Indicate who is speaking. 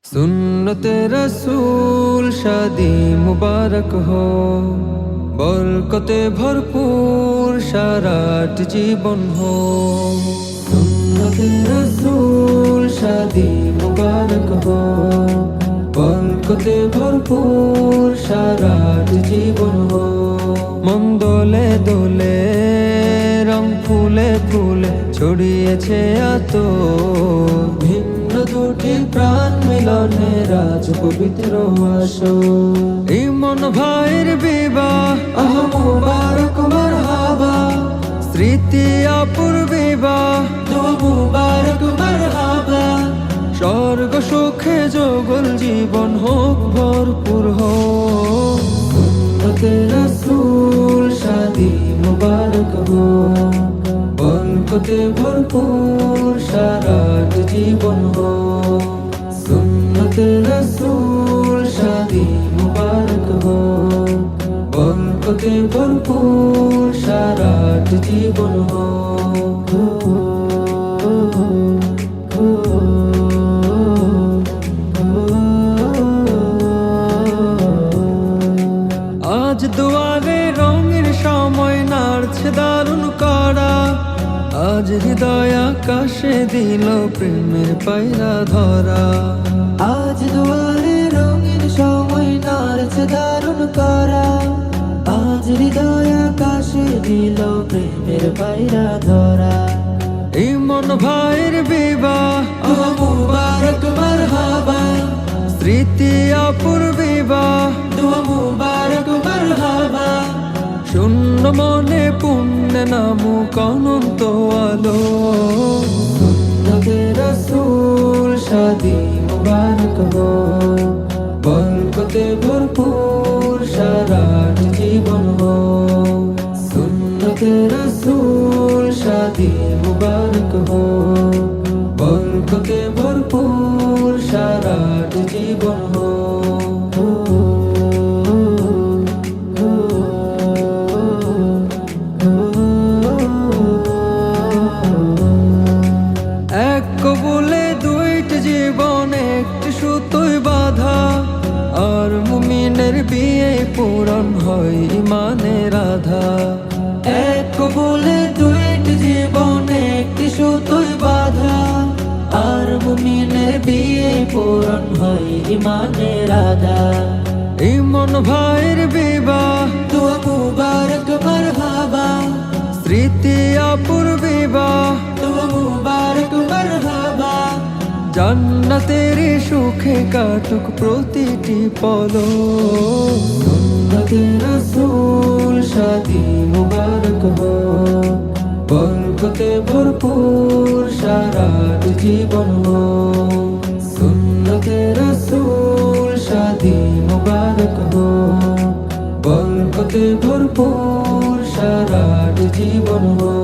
Speaker 1: सुन्नते रसूल शादी मुबारक हो, बरकते भरपूर साराट जीवन हो। सुन्नते रसूल शादी मुबारक हो, बरकते भरपूर साराट जीवन हो। मन दोले दोले रंग ফুলে ফুলে ছড়িয়েছে এত ভিন্ন দুটি প্রাণ মিলনে রাজ পবিত্র আসো। এই মন ভাইয়ের বিবাহ আহ মুবারক মারহাবা, স্মৃতি আপুর বিবাহ দোয়া মুবারক মারহাবা। স্বর্গ সুখে জগল জীবন হোক ভরপুর হোক। সুন্নতে রাসূল শাদি মুবারক हो, बरकते भरपूर साराट जीवन हो। सुन्नते रसूल शादी मुबारक हो, बरकते भरपूर साराट जीवन हो। আজ দুয়ারে রঙের সময় নাড়ছে দারুণ করা, আজ হৃদয় আকাশে দিল প্রেমের পায়রা ধরা।
Speaker 2: আজ দুয়ারে রঙের সময় নাড়ছে দারুণ করা, আজ হৃদয় আকাশে দিল প্রেমের পায়রা ধরা।
Speaker 1: এই মন ভাইয়ের বিবাহ
Speaker 2: আহ মুবারক মারহাবা,
Speaker 1: স্মৃতি আপুর বিবাহ
Speaker 2: দোয়া মুবারক মারহাবা।
Speaker 1: শূন্য মনে পুণ্যে নামুক অনন্ত আলো।
Speaker 2: সুন্নতে রাসূল শাদি মুবারক हो,
Speaker 1: বরকতে ভরপুর সারাট জীবন हो।
Speaker 2: সুন্নতে রাসূল শাদি মুবারক हो,
Speaker 1: বরকতে ভরপুর সারাট জীবন हो। এক কবুলে দুইটি জীবন একটি সুতোয় বাঁধা, আর মুমিনের বিয়ে পূরণ হয় ইমানের আধা।
Speaker 2: এক কবুলে দুইটি জীবন একটি সুতোয় বাঁধা, আর মুমিনের বিয়ে পূরণ হয় ইমানের আধা।
Speaker 1: এই মন ভাইয়ের বিবাহ
Speaker 2: দোয়া মুবারক মারহাবা,
Speaker 1: স্মৃতি আপুর বিবাহ
Speaker 2: দোয়া মুবারক মারহাবা।
Speaker 1: জান্নাতের সুখে কাটুক প্রতিটি পলক।
Speaker 2: সুন্নতে রাসূল শাদি মুবারক हो,
Speaker 1: বরকতে ভরপুর সারাট জীবন हो।
Speaker 2: সুন্নতে রাসূল শাদি মুবারক हो,
Speaker 1: বরকতে ভরপুর সারাট জীবন हो।